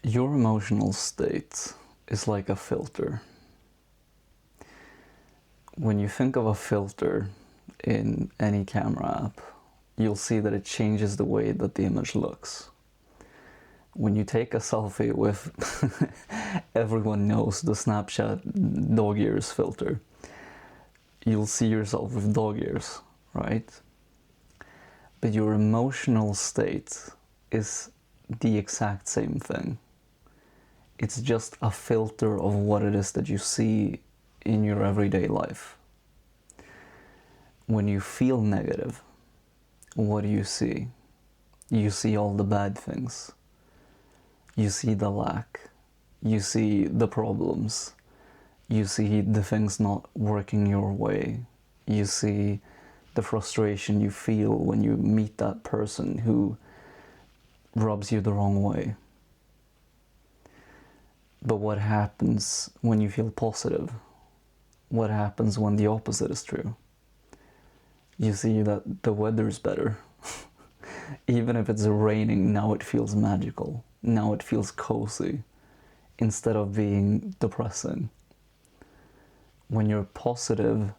Your emotional state is like a filter. When you think of a filter in any camera app, you'll see that it changes the way that the image looks. When you take a selfie with everyone knows the Snapchat dog ears filter, you'll see yourself with dog ears, right? But your emotional state is the exact same thing. It's just a filter of what it is that you see in your everyday life. When you feel negative, what do you see? You see all the bad things. You see the lack. You see the problems. You see the things not working your way. You see the frustration you feel when you meet that person who rubs you the wrong way. But what happens when you feel positive? What happens when the opposite is true? You see that the weather's better. Even if it's raining, now it feels magical. Now it feels cozy instead of being depressing. When you're positive,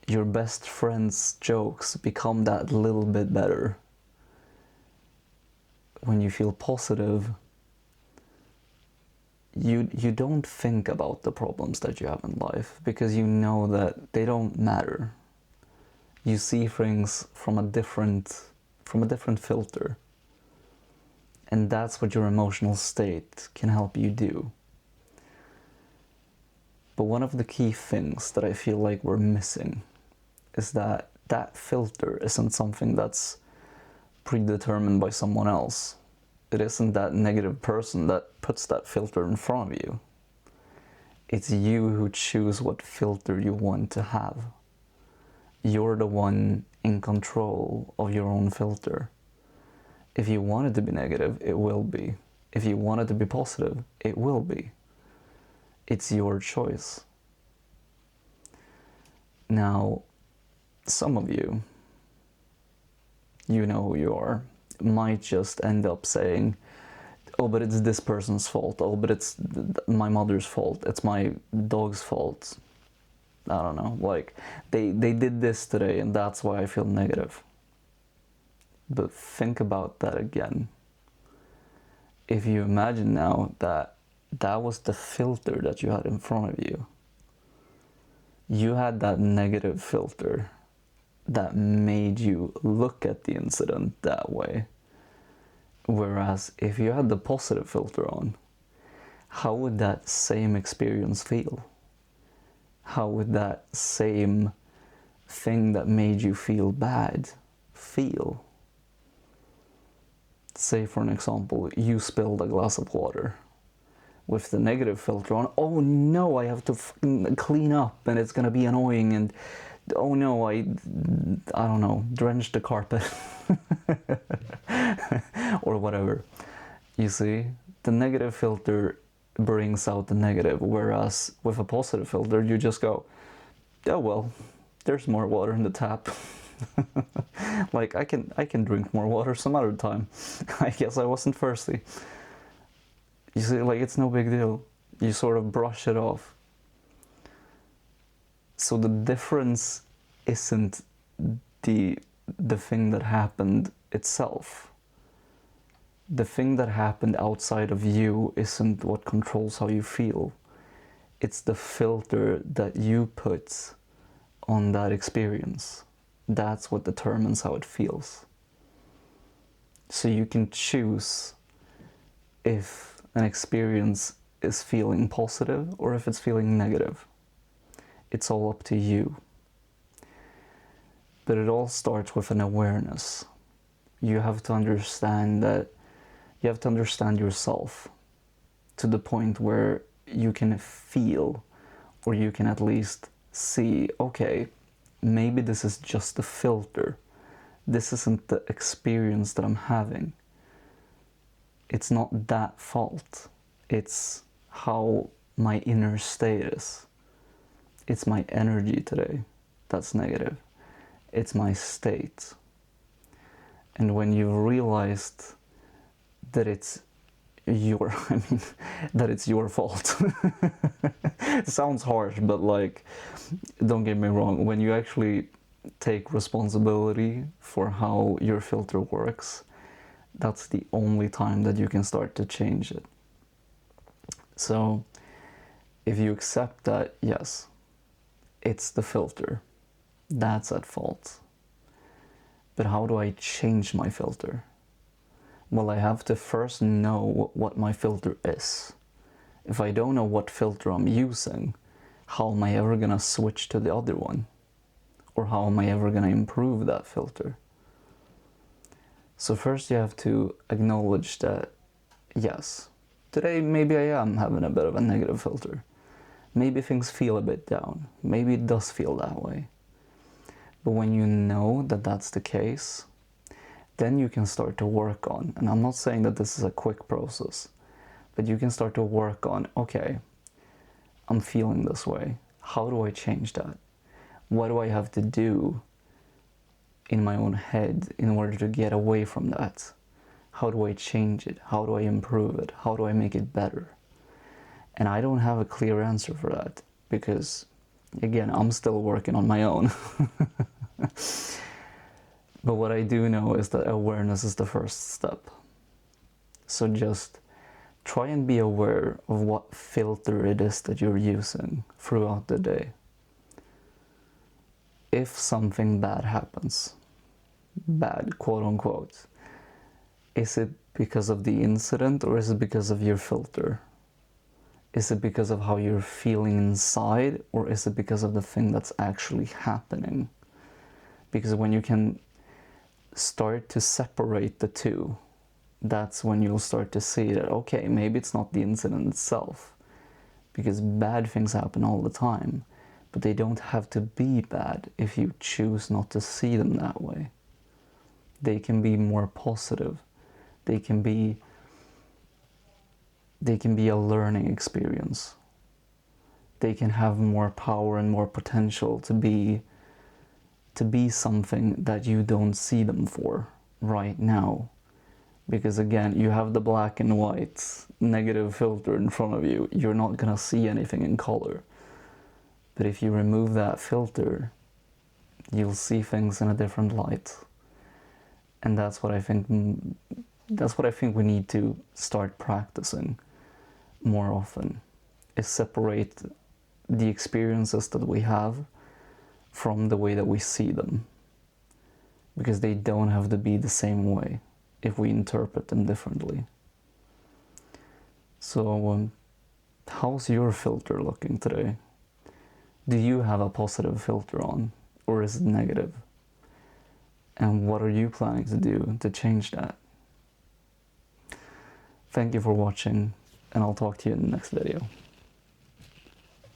your best friend's jokes become that little bit better. When you feel positive, you don't think about the problems that you have in life because you know that they don't matter. You see things from a different filter. And that's what your emotional state can help you do. But one of the key things that I feel like we're missing is that that filter isn't something that's predetermined by someone else. It isn't that negative person that puts that filter in front of you. It's you who choose what filter you want to have. You're the one in control of your own filter. If you want it to be negative, it will be. If you want it to be positive, it will be. It's your choice. Now, some of you, you know who you are, might just end up saying, oh, but it's this person's fault. Oh, but it's my mother's fault. It's my dog's fault. I don't know, like, they did this today and that's why I feel negative. But think about that again. If you imagine now that that was the filter that you had in front of you, you had that negative filter that made you look at the incident that way. Whereas if you had the positive filter on, how would that same experience feel? How would that same thing that made you feel bad feel? Say, for an example, you spilled a glass of water. With the negative filter on, oh no, I have to clean up and it's gonna be annoying, and oh no, I don't know, drench the carpet or whatever. You see, the negative filter brings out the negative, whereas with a positive filter you just go, oh well, there's more water in the tap. Like, I can drink more water some other time. I guess I wasn't thirsty. You see, like, it's no big deal. You sort of brush it off. So the difference isn't the thing that happened itself. The thing that happened outside of you isn't what controls how you feel. It's the filter that you put on that experience. That's what determines how it feels. So you can choose if an experience is feeling positive or if it's feeling negative. It's all up to you. But it all starts with an awareness. You have to understand that you have to understand yourself to the point where you can feel, or you can at least see, okay, maybe this is just a filter. This isn't the experience that I'm having. It's not that fault. It's how my inner state is. It's my energy today that's negative. It's my state. And when you've realized that it's I mean, that it's your fault. It sounds harsh, but like, don't get me wrong, when you actually take responsibility for how your filter works, that's the only time that you can start to change it. So if you accept that, yes, it's the filter that's at fault, but how do I change my filter? Well, I have to first know what my filter is. If I don't know what filter I'm using, how am I ever gonna switch to the other one? Or how am I ever gonna improve that filter? So first you have to acknowledge that, yes, today maybe I am having a bit of a negative filter. Maybe things feel a bit down. Maybe it does feel that way. But when you know that that's the case, then you can start to work on, and I'm not saying that this is a quick process, but you can start to work on, okay, I'm feeling this way. How do I change that? What do I have to do in my own head in order to get away from that? How do I change it? How do I improve it? How do I make it better? And I don't have a clear answer for that because, again, I'm still working on my own. But what I do know is that awareness is the first step. So just try and be aware of what filter it is that you're using throughout the day. If something bad happens, bad, quote unquote, is it because of the incident or is it because of your filter? Is it because of how you're feeling inside, or is it because of the thing that's actually happening? Because when you can start to separate the two, that's when you'll start to see that, okay, maybe it's not the incident itself, because bad things happen all the time, but they don't have to be bad if you choose not to see them that way. They can be more positive. They can be a learning experience. They can have more power and more potential to be something that you don't see them for right now. Because again, you have the black and white negative filter in front of you. You're not gonna see anything in color. But if you remove that filter, you'll see things in a different light. And that's what I think we need to start practicing more often, is separate the experiences that we have from the way that we see them, because they don't have to be the same way if we interpret them differently. So how's your filter looking today? Do you have a positive filter on, or is it negative? And what are you planning to do to change that? Thank you for watching, and I'll talk to you in the next video.